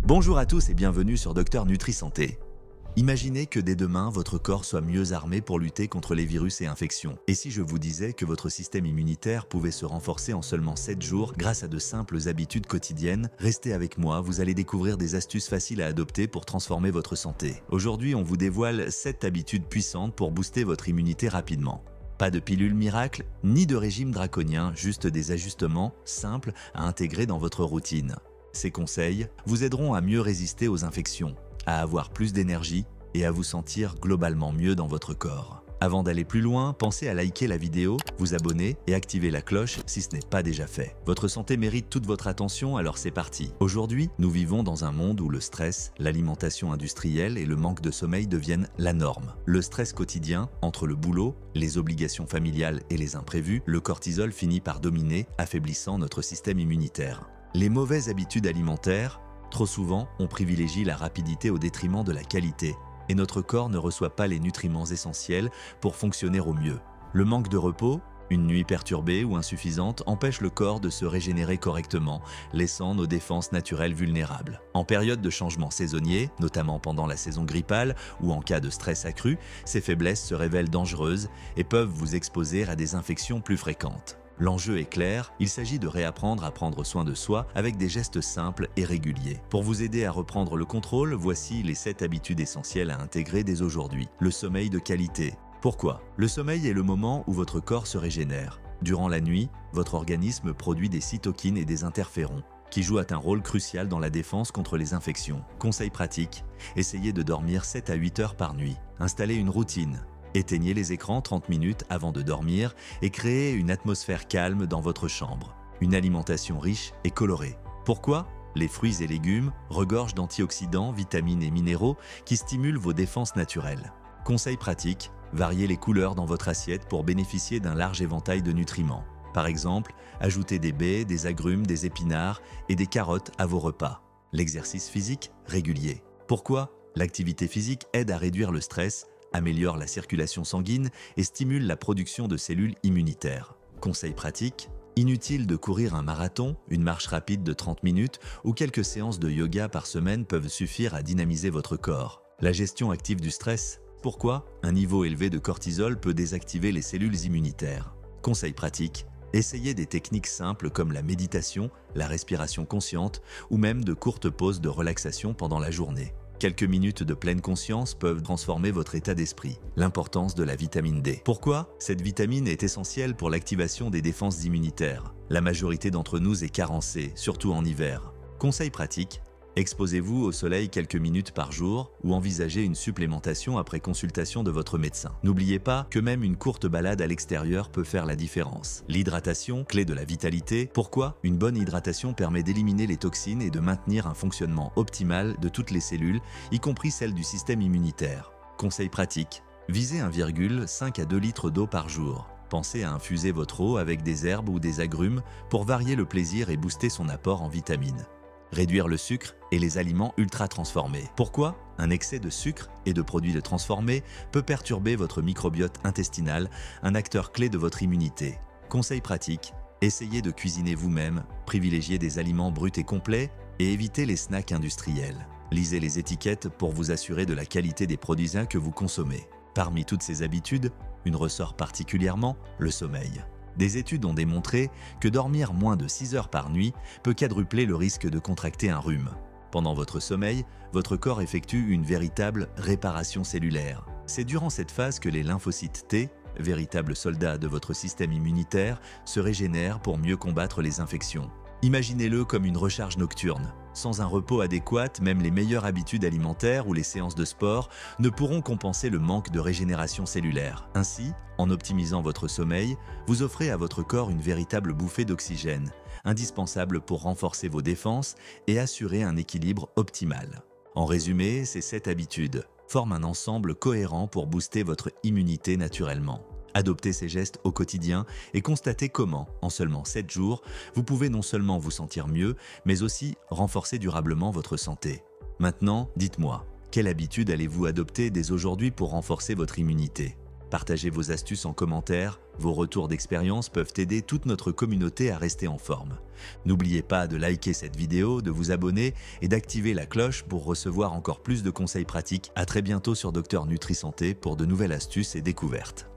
Bonjour à tous et bienvenue sur Docteur Nutri Santé. Imaginez que dès demain, votre corps soit mieux armé pour lutter contre les virus et infections. Et si je vous disais que votre système immunitaire pouvait se renforcer en seulement 7 jours grâce à de simples habitudes quotidiennes? Restez avec moi, vous allez découvrir des astuces faciles à adopter pour transformer votre santé. Aujourd'hui, on vous dévoile 7 habitudes puissantes pour booster votre immunité rapidement. Pas de pilule miracle, ni de régime draconien, juste des ajustements simples à intégrer dans votre routine. Ces conseils vous aideront à mieux résister aux infections, à avoir plus d'énergie et à vous sentir globalement mieux dans votre corps. Avant d'aller plus loin, pensez à liker la vidéo, vous abonner et activer la cloche si ce n'est pas déjà fait. Votre santé mérite toute votre attention, alors c'est parti. Aujourd'hui, nous vivons dans un monde où le stress, l'alimentation industrielle et le manque de sommeil deviennent la norme. Le stress quotidien, entre le boulot, les obligations familiales et les imprévus, le cortisol finit par dominer, affaiblissant notre système immunitaire. Les mauvaises habitudes alimentaires, trop souvent, on privilégie la rapidité au détriment de la qualité, et notre corps ne reçoit pas les nutriments essentiels pour fonctionner au mieux. Le manque de repos, une nuit perturbée ou insuffisante, empêche le corps de se régénérer correctement, laissant nos défenses naturelles vulnérables. En période de changement saisonnier, notamment pendant la saison grippale ou en cas de stress accru, ces faiblesses se révèlent dangereuses et peuvent vous exposer à des infections plus fréquentes. L'enjeu est clair, il s'agit de réapprendre à prendre soin de soi avec des gestes simples et réguliers. Pour vous aider à reprendre le contrôle, voici les 7 habitudes essentielles à intégrer dès aujourd'hui. Le sommeil de qualité. Pourquoi? Le sommeil est le moment où votre corps se régénère. Durant la nuit, votre organisme produit des cytokines et des interférons, qui jouent un rôle crucial dans la défense contre les infections. Conseil pratique, essayez de dormir 7 à 8 heures par nuit. Installez une routine. Éteignez les écrans 30 minutes avant de dormir et créez une atmosphère calme dans votre chambre. Une alimentation riche et colorée. Pourquoi? Les fruits et légumes regorgent d'antioxydants, vitamines et minéraux qui stimulent vos défenses naturelles. Conseil pratique, variez les couleurs dans votre assiette pour bénéficier d'un large éventail de nutriments. Par exemple, ajoutez des baies, des agrumes, des épinards et des carottes à vos repas. L'exercice physique régulier. Pourquoi? L'activité physique aide à réduire le stress, améliore la circulation sanguine et stimule la production de cellules immunitaires. Conseil pratique, inutile de courir un marathon, une marche rapide de 30 minutes ou quelques séances de yoga par semaine peuvent suffire à dynamiser votre corps. La gestion active du stress. Pourquoi? Un niveau élevé de cortisol peut désactiver les cellules immunitaires. Conseil pratique, essayez des techniques simples comme la méditation, la respiration consciente ou même de courtes pauses de relaxation pendant la journée. Quelques minutes de pleine conscience peuvent transformer votre état d'esprit. L'importance de la vitamine D. Pourquoi? Cette vitamine est essentielle pour l'activation des défenses immunitaires. La majorité d'entre nous est carencée, surtout en hiver. Conseil pratique, exposez-vous au soleil quelques minutes par jour ou envisagez une supplémentation après consultation de votre médecin. N'oubliez pas que même une courte balade à l'extérieur peut faire la différence. L'hydratation, clé de la vitalité. Pourquoi? Une bonne hydratation permet d'éliminer les toxines et de maintenir un fonctionnement optimal de toutes les cellules, y compris celles du système immunitaire. Conseil pratique, visez 1,5 à 2 litres d'eau par jour. Pensez à infuser votre eau avec des herbes ou des agrumes pour varier le plaisir et booster son apport en vitamines. Réduire le sucre et les aliments ultra transformés. Pourquoi? Un excès de sucre et de produits transformés peut perturber votre microbiote intestinal, un acteur clé de votre immunité. Conseil pratique, essayez de cuisiner vous-même, privilégiez des aliments bruts et complets et évitez les snacks industriels. Lisez les étiquettes pour vous assurer de la qualité des produits que vous consommez. Parmi toutes ces habitudes, une ressort particulièrement, le sommeil. Des études ont démontré que dormir moins de 6 heures par nuit peut quadrupler le risque de contracter un rhume. Pendant votre sommeil, votre corps effectue une véritable réparation cellulaire. C'est durant cette phase que les lymphocytes T, véritables soldats de votre système immunitaire, se régénèrent pour mieux combattre les infections. Imaginez-le comme une recharge nocturne. Sans un repos adéquat, même les meilleures habitudes alimentaires ou les séances de sport ne pourront compenser le manque de régénération cellulaire. Ainsi, en optimisant votre sommeil, vous offrez à votre corps une véritable bouffée d'oxygène, indispensable pour renforcer vos défenses et assurer un équilibre optimal. En résumé, ces 7 habitudes forment un ensemble cohérent pour booster votre immunité naturellement. Adoptez ces gestes au quotidien et constatez comment, en seulement 7 jours, vous pouvez non seulement vous sentir mieux, mais aussi renforcer durablement votre santé. Maintenant, dites-moi, quelle habitude allez-vous adopter dès aujourd'hui pour renforcer votre immunité? Partagez vos astuces en commentaire, Vos retours d'expérience peuvent aider toute notre communauté à rester en forme. N'oubliez pas de liker cette vidéo, de vous abonner et d'activer la cloche pour recevoir encore plus de conseils pratiques. À très bientôt sur Docteur Nutri Santé pour de nouvelles astuces et découvertes.